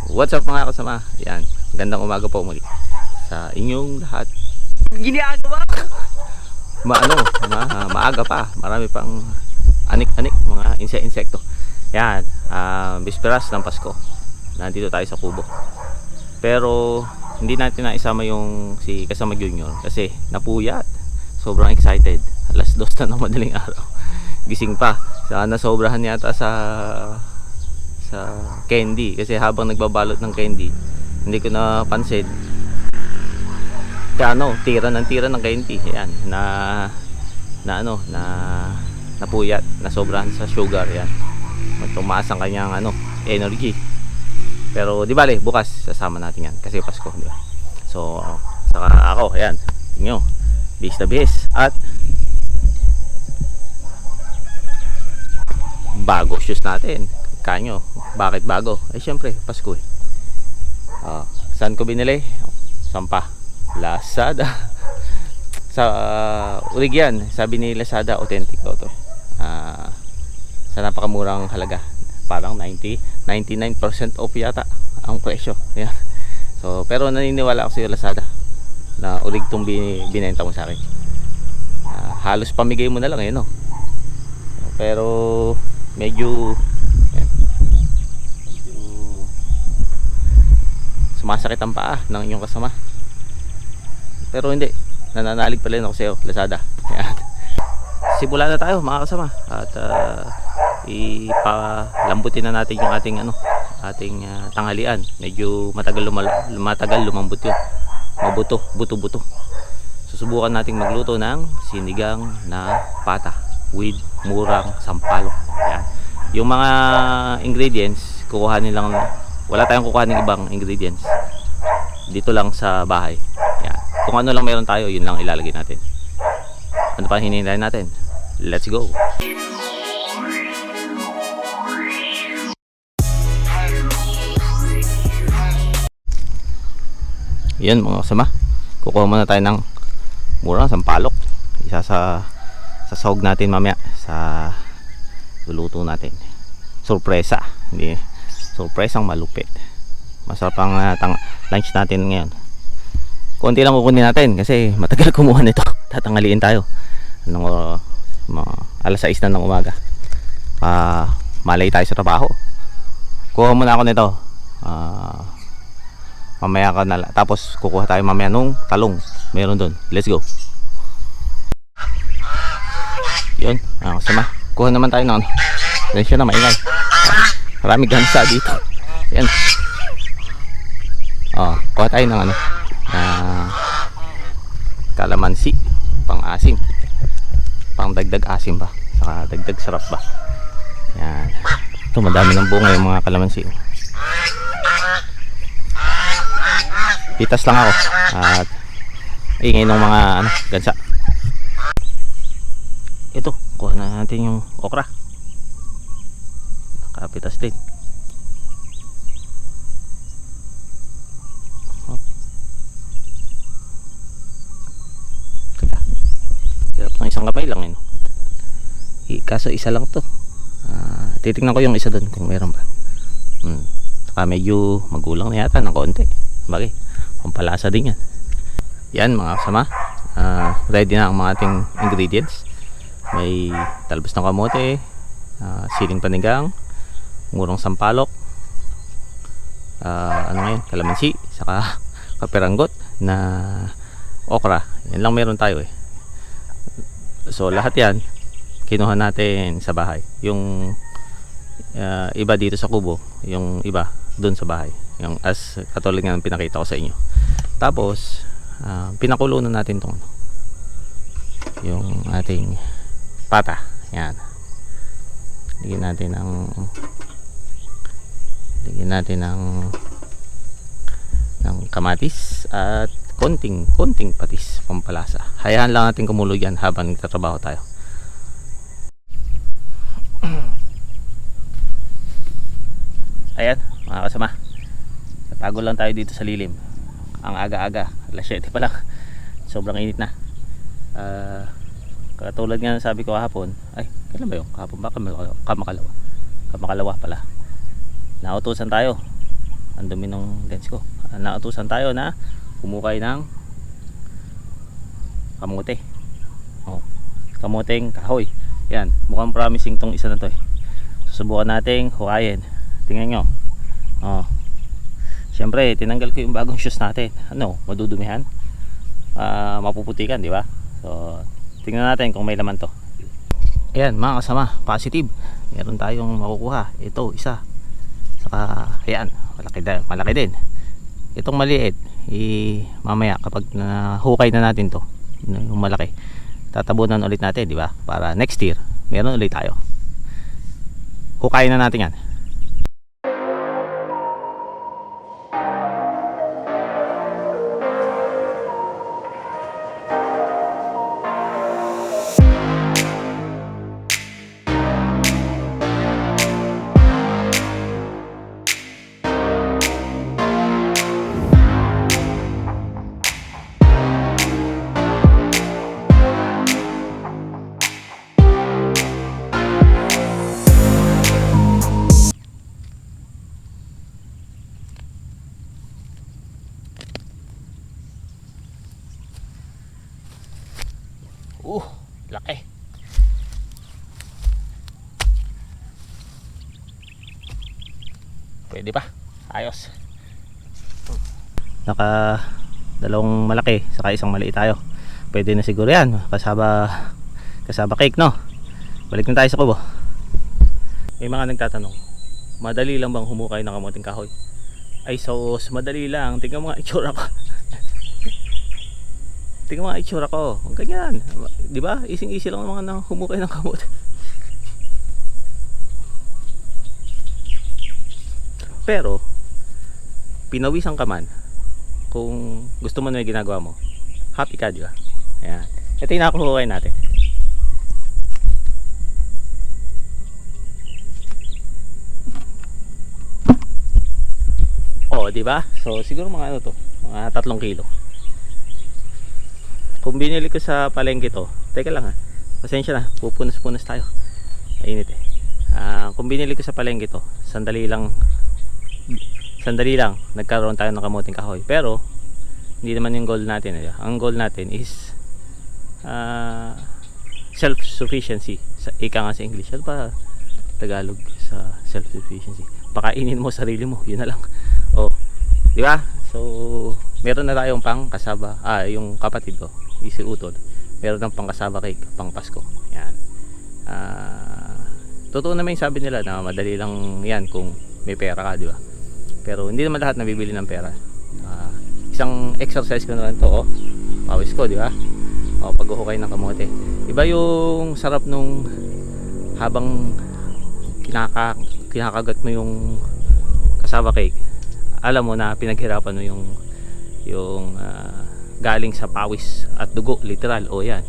What's up mga kasama? Yan, gandang umaga po muli sa inyong lahat. Ginagawa ko. Maaga pa. Marami pang anik-anik, mga insekto. Yan, bisperas ng Pasko. Nandito tayo sa Kubo. Pero hindi natin naisama yung si Kasama Junior kasi napuyat. Sobrang excited. Alas 2 na ng madaling araw. Gising pa. Sana sobrahan yata sa candy kasi habang nagbabalot ng candy hindi ko napansin kaya tira ng candy. Ayan, napuyat, na sobrahan sa sugar. Yan, tumaas ang kanyang energy. Pero di bale, bukas sasama natin yan kasi Pasko, di ba? So saka ako, ayan, tingnan nyo, bis na bis at bago shoes natin. Kanyo, bakit bago? Eh syempre, Pasko eh. Saan ko binili? Sampa, Lazada. Sa Urigyan, sabi ni Lazada, authentic daw to. Sa napakamurang halaga. Parang 99% off yata ang presyo. Yan. So, pero naniniwala ako sa Lazada na urig tong binenta mo sa akin. Halos pamigay mo na lang no. Pero medyo sumasakit ang paa ng inyong kasama. Pero hindi, nananalig pa rin ako sa iyo, Lazada. Ayan. Simula na tayo mga kasama at ipalambutin na natin yung ating tanghalian. Medyo matagal lumambot yun. Buto-buto. Susubukan nating magluto ng sinigang na pata with murang sampalok. Ayan. Yung mga ingredients kukuhanin lang, wala tayong kukuhanin ibang ingredients dito lang sa bahay. Yan. Kung ano lang meron tayo, yun lang ilalagay natin. Ano pa hinihintay natin? Let's go. Yan mga kasama, kukuha muna tayo ng murang sampalok. Isa sa sahog natin mamaya sa luluto natin. Sorpresa, hindi surprise ang malupit. Masarap ang lunch natin ngayon. Konti lang kukunin natin kasi matagal kumuha nito. Tatangaliin tayo alas 6 na ng umaga. Malay tayo sa trabaho. Kuha muna ako nito. Mamaya ka na, tapos kukuha tayo mamaya nung talong. Meron doon. Let's go. Yun, kasama. Kuha naman tayo ng yan siya na maingay. Marami gansa dito. Yan. Kuha tayo ng kalamansi, pang asim, pang dagdag asim ba, saka dagdag sarap ba. Yan. Ito, madami ng bunga yung mga kalamansi. Pitas lang ako at ingay ng mga gansa. Ito, kuha na natin yung okra. Nakapitas din. Hirap ng isang kamay lang kaso isa lang to. Titignan ko yung isa doon kung meron ba. Saka medyo magulang na yata ng konti. Bagay, pampalasa din yan. Yan mga kasama, ready na ang mga ating ingredients. May talbos ng kamote, siling panigang, murong sampalok, kalamansi, saka kaperanggot na okra. Yan lang meron tayo eh. So lahat yan kinuha natin sa bahay. Yung iba dito sa kubo, yung iba dun sa bahay, yung as katulad ng pinakita ko sa inyo. Tapos pinakulo na natin tong yung ating pata. Yan, lagyan natin ng kamatis at konting patis, pampalasa. Hayaan lang natin kumulo yan habang nagtatrabaho tayo. Ayan mga kasama, tatago lang tayo dito sa lilim. Ang aga-aga, alas 7 pa lang. Sobrang init na. Katulad nga sabi ko kahapon, ay kailan ba yun? Kahapon ba? Kamakalawa pala. Nautusan tayo Ang dumi ng lens ko. Nautusan tayo na humukay ng kamote. Oh, kamoteng kahoy. Yan, mukhang promising tong isa na to eh. Susubukan nating hukayin. Tingnan nyo. Oh. Siyempre, tinanggal ko yung bagong shoes natin. Ano, madudumihan. Mapuputikan, di ba? So, tingnan natin kung may laman to. Ayan, mga kasama, positive. Meron tayong makukuha. Ito, isa. Saka, ayan, malaki din. Itong maliit, mamaya kapag nahukay na natin to, yung malaki, tatabunan ulit natin, di ba? Para next year, meron ulit tayo. Hukayin na natin yan. Laki. Pwede pa. Ayos. Naka dalawang malaki saka isang maliit tayo. Pwede na siguro yan. Kasaba cake, no? Balik na tayo sa kubo. May mga nagtatanong, madali lang bang humukay ng kamuting kahoy? Ay sos, madali lang. Tingnan mo nga itsura ko. Tingnan mo nga itsura ko. Ganyan. Di ba? Easy lang mga na humukay ng kamote. Pero pinawisan ka man kung gusto mo na yung ginagawa mo, happy ka, di ba? Ayan. Ito yung nakuhukay natin. Oh, di ba? So siguro mga ano to, mga 3 kilo. Kung binili ko sa palengke to, teka lang ha, pasensya na, pupunas tayo, mainit eh. Kung binili ko sa palengke to, sandali lang nagkaroon tayo ng kamuting kahoy. Pero hindi naman yung goal natin eh. Ang goal natin is self-sufficiency. Ika nga sa English, ano pa Tagalog sa self-sufficiency? Pakainin mo sarili mo, yun na lang. Oh, di ba? So meron na tayong pang kasaba, yung kapatid ko, si Utol, meron ng pang kasaba cake, pang Pasko. Yan. Totoo naman yung sabi nila na madali lang yan kung may pera ka, di ba? Pero hindi naman lahat nabibili ng pera. Isang exercise ko naman to, pawis ko, di ba? Paghuhukay ng kamote. Iba yung sarap nung habang kinakagat mo yung kasaba cake. Alam mo na pinaghirapan mo yung galing sa pawis at dugo, literal. O yan,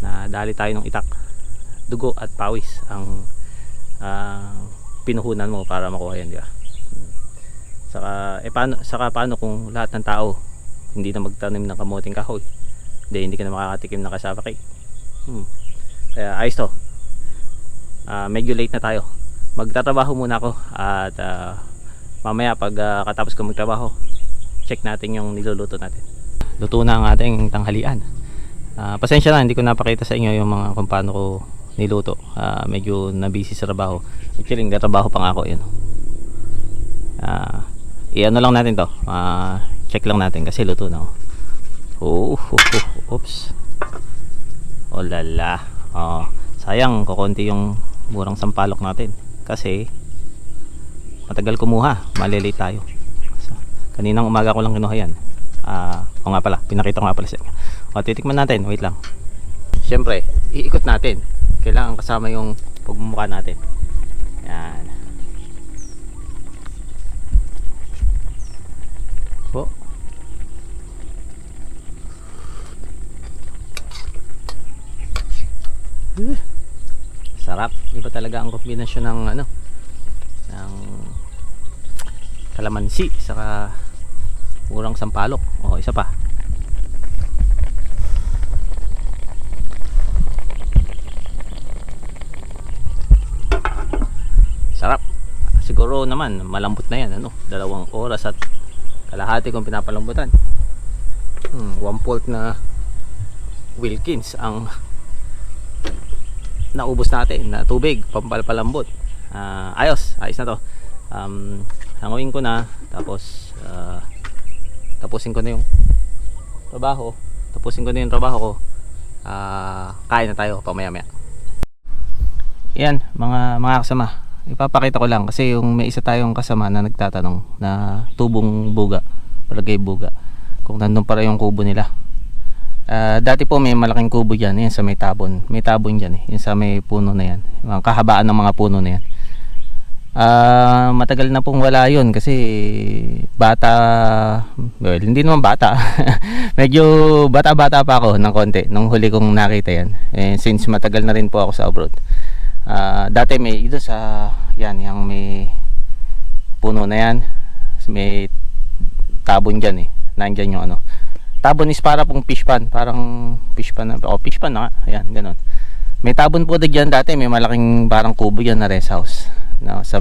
nadali tayo ng itak, dugo at pawis ang pinuhunan mo para makuha yan, di ba? Saka paano kung lahat ng tao hindi na magtanim ng kamuting kahoy? Hindi ka na makakatikim ng kasaba cake. Kaya ayos to. Medyo late na tayo. Magtatrabaho muna ako at mamaya pag katapos ko magtrabaho, check natin yung niluluto natin. Luto na ang ating tanghalian. Pasensya na, hindi ko napakita sa inyo yung mga kung paano ko niluto. Medyo na-busy sa trabaho. Actually, nagtatrabaho pa nga ako. Yun. I-ano lang natin to. Check lang natin kasi luto na. Oops. Oh lala. Sayang, kukunti yung murang sampalok natin. Kasi matagal kumuha. Malilate tayo. Kaninang umaga ko lang kinuha yan. O nga pala, pinakita ko nga pala sa inyo. Titikman natin, wait lang. Siyempre, iikot natin. Kailangan kasama yung pagmumukha natin. Yan. Sarap. Iba talaga ang kombinasyon ng ng kalamansi saka murang sampalok. Isa pa. Sarap. siguro naman malambot na yan, 2 oras at kalahati kung pinapalambutan. 1/4 na Wilkins ang naubos natin na tubig pampalambot. Ayos na to. Hanguin ko na, tapos tapusin ko na yung trabaho ko. Kain na tayo pamaya maya. Yan mga kasama, ipapakita ko lang kasi yung may isa tayong kasama na nagtatanong na tubong buga, palagay buga, kung nandun para yung kubo nila. Dati po may malaking kubo dyan, yan sa may tabon dyan yung sa may puno na yan, yung kahabaan ng mga puno na yan. Matagal na pong wala yun kasi hindi naman bata medyo bata pa ako ng konti nung huli kong nakita yan, since matagal na rin po ako sa abroad. Dati may ito sa yan, yung may puno na yan, may tabon dyan nandyan yung tabon is para pong fish pan, parang fish pan na nga, ayan, ganun. May tabon po dyan dati, may malaking parang kubo yan na rest house, sa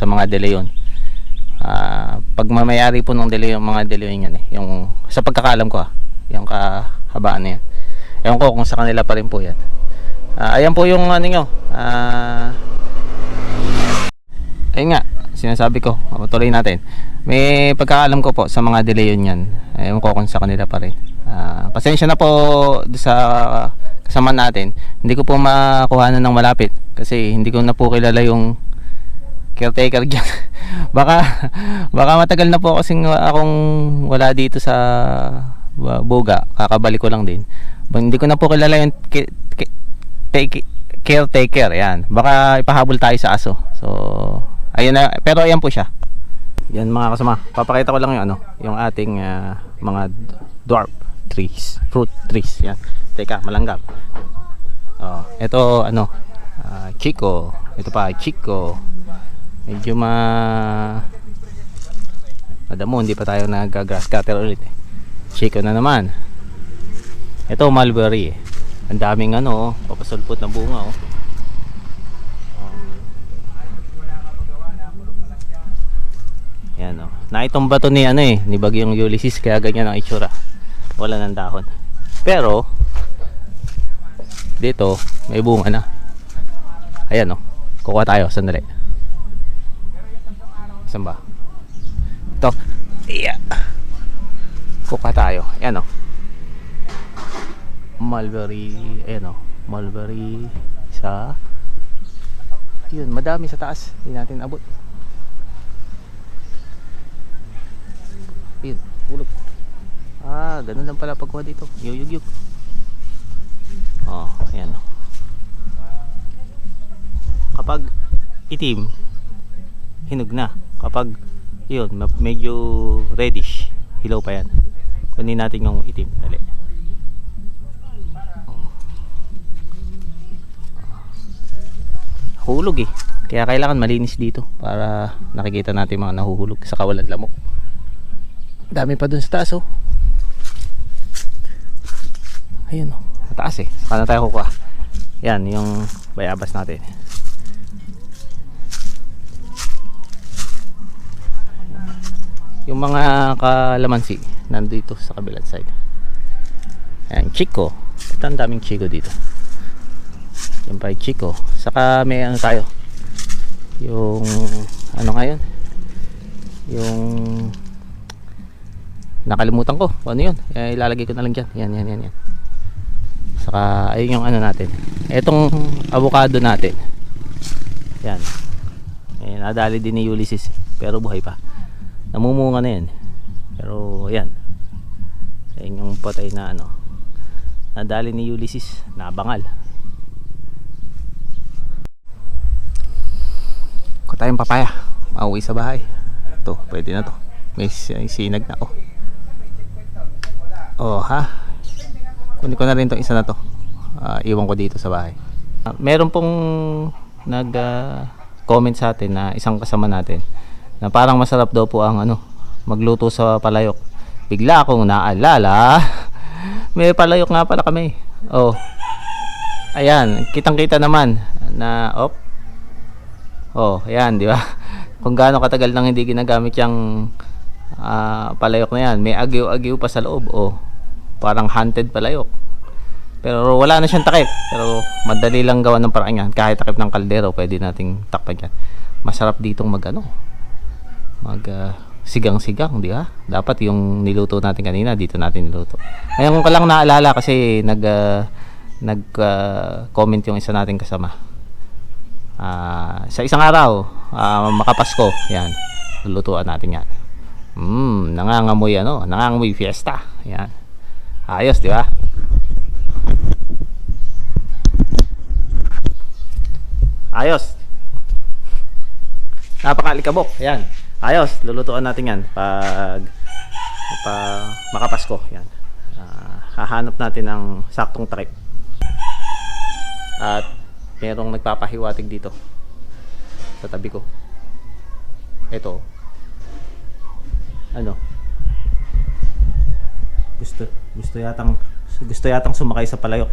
mga De Leon. Pag mamayari po ng De Leon, mga De Leon yan yung sa pagkakaalam ko yung kahabaan na yan, ewan ko kung sa kanila pa rin po yan. Ayan po yung nyo, ayun nga, sinasabi ko, tuloy natin. May pagkakaalam ko po sa mga De Leon yan, ewan ko kung sa kanila pa rin. Pasensya na po sa kasama natin, hindi ko po makuhanan ng malapit kasi hindi ko na po kilala yung caretaker dyan. baka matagal na po kasing akong wala dito sa Buga, kakabalik ko lang din. Hindi ko na po kilala yung caretaker, yan. Baka ipahabol tayo sa aso. So ayun na, pero ayan po siya. Yan mga kasama, papakita ko lang yung ating mga dwarf trees, fruit trees. Yan. Teka, malanggap. Ito Chico. Ito pa Chico. Medyo madamo, hindi pa tayo nag-grass cutter ulit. Chico na naman. Ito mulberry. Ang daming papasulpot na bunga Yan Naitumba to ni Bagyong Ulysses, kaya ganyan ang itsura. Wala ng dahon. Pero dito may bunga na. Ayan kukuha tayo sandali. Saan ba? Ito. Yeah. Kukuha tayo. Ayan mulberry. Ayan mulberry sa yun, madami sa taas. Hindi natin abot. Yun, hulog. Ganun lang pala pagkuha dito. Yuyug. Ayan kapag itim, hinog na. Kapag yun, medyo reddish, hilaw pa yan. Kunin natin yung itim. Dali. Hulog kaya kailangan malinis dito para nakikita natin mga nahuhulog sa kawalan lamok. Dami pa dun sa taas ayun mataas saka na tayo kukuha. Yan yung bayabas natin. Yung mga kalamansi nandito sa kabilang side. Ayan, Chico. Ito ang daming Chico dito. Yung pa Chico. Saka may tayo. Yung ngayon? Yung nakalimutan ko. Ano yun? Ilalagay ko na lang dyan. Yan. Saka ayun yung natin. Etong avocado natin. Yan. Nadali din ni Ulysses. Pero buhay pa. Namumunga na yan. Pero yan. Ayun yung patay na nadali ni Ulysses. Nabangal. Kuha tayong papaya. Mauwi sa bahay. Ito, pwede na to. May sinag na. Kunin ko na rin itong isa na to. Iwan ko dito sa bahay. Meron pong nag-comment sa atin na isang kasama natin na parang masarap daw po ang magluto sa palayok. Bigla akong naalala may palayok nga pala kami. Ayan, kitang kita naman na Oh, ayan, di ba? Kung gaano katagal nang hindi ginagamit yung palayok na yan. May agyo-agyo pa sa loob. Oh, parang hunted palayok. Pero wala na siyang takip. Pero madali lang gawa ng paraan yan. Kahit takip ng kaldero, pwede nating takpan yan. Masarap ditong sigang-sigang, di ba? Dapat yung niluto natin kanina, dito natin niluto. Ngayon ko lang naalala kasi comment yung isa nating kasama. Sa isang araw, makapasko, yan. Lulutuan natin yan. Nangangamoy fiesta. Yan. Ayos, di ba? Ayos. Napakalikabok. Yan. Ayos, lulutuan natin yan pag makapasko. Yan. Hahanap natin ng saktong takip. At merong nagpapahiwatig dito sa tabi ko. Ito. Ano? Gusto yatang sumakay sa palayok.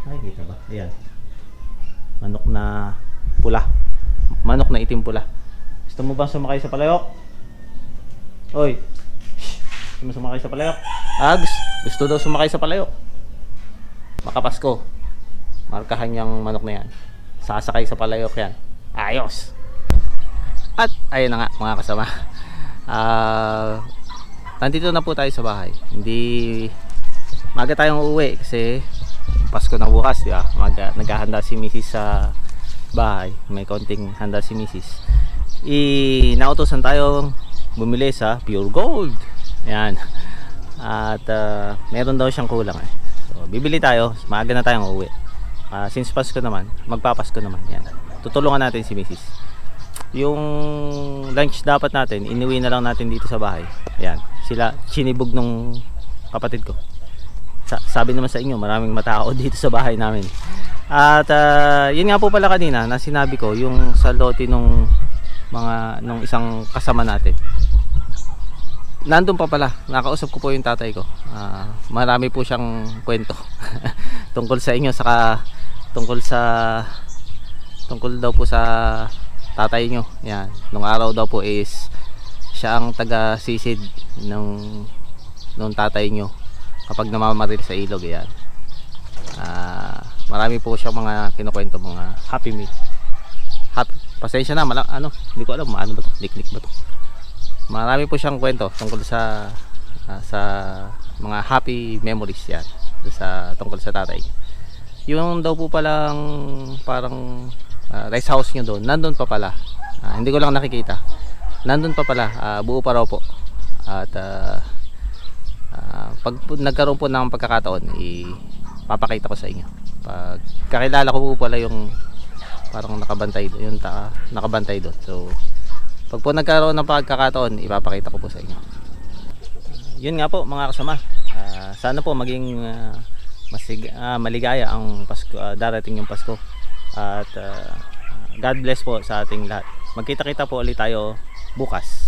Ay, kita ba? Ayan. Manok na pula. Manok na itim pula. Gusto mo bang sumakay sa palayok? Hoy. Gusto mo sumakay sa palayok? Gusto daw sumakay sa palayok. Makapasko. Markahan yung manok na yan. Sasakay sa palayok yan. Ayos. At ayun na nga mga kasama. Nandito na po tayo sa bahay. Hindi maga tayong uuwi kasi Pasko na bukas, di ba? Naghahanda si Mrs. sa bahay. May konting handa si Mrs. Nautosan tayong bumili sa Pure Gold. Ayan. At meron daw siyang kulang eh. So bibili tayo. Maaga na tayong uuwi. Since Pasko naman, magpapasko naman. Yan. Tutulungan natin si Mrs. Yung lunch dapat natin, inuwi na lang natin dito sa bahay. Yan. Sila, sinibog nung kapatid ko. Sabi naman sa inyo, maraming matao dito sa bahay namin. At yun nga po pala kanina, na sinabi ko, yung sa lote nung isang kasama natin. Nandun pa pala, nakausap ko po yung tatay ko. Marami po siyang kwento tungkol sa inyo, saka tungkol daw po sa tatay nyo. Yan. Nung araw daw po is siya ang taga-sisid nung tatay nyo kapag namamaril sa ilog. Yan. Marami po siyang mga kinukwento, mga happy meal. Pasensya na, hindi ko alam, ano ba to? Liklik ba to? Marami po siyang kwento tungkol sa mga happy memories yan. Tungkol sa tatay. Yung daw po palang parang rice house nyo doon, nandun pa pala. Hindi ko lang nakikita. Nandun pa pala, buo pa raw po. At pag nagkaroon po ng pagkakataon, papakita ko sa inyo. Pag kakilala ko po pala yung parang nakabantay doon, yung nakabantay doon. So pag po nagkaroon ng pagkakataon, ipapakita ko po sa inyo. Yun nga po mga kasama. Sana po maging maligaya ang Pasko, darating yung Pasko. At God bless po sa ating lahat. Magkita-kita po ulit tayo bukas.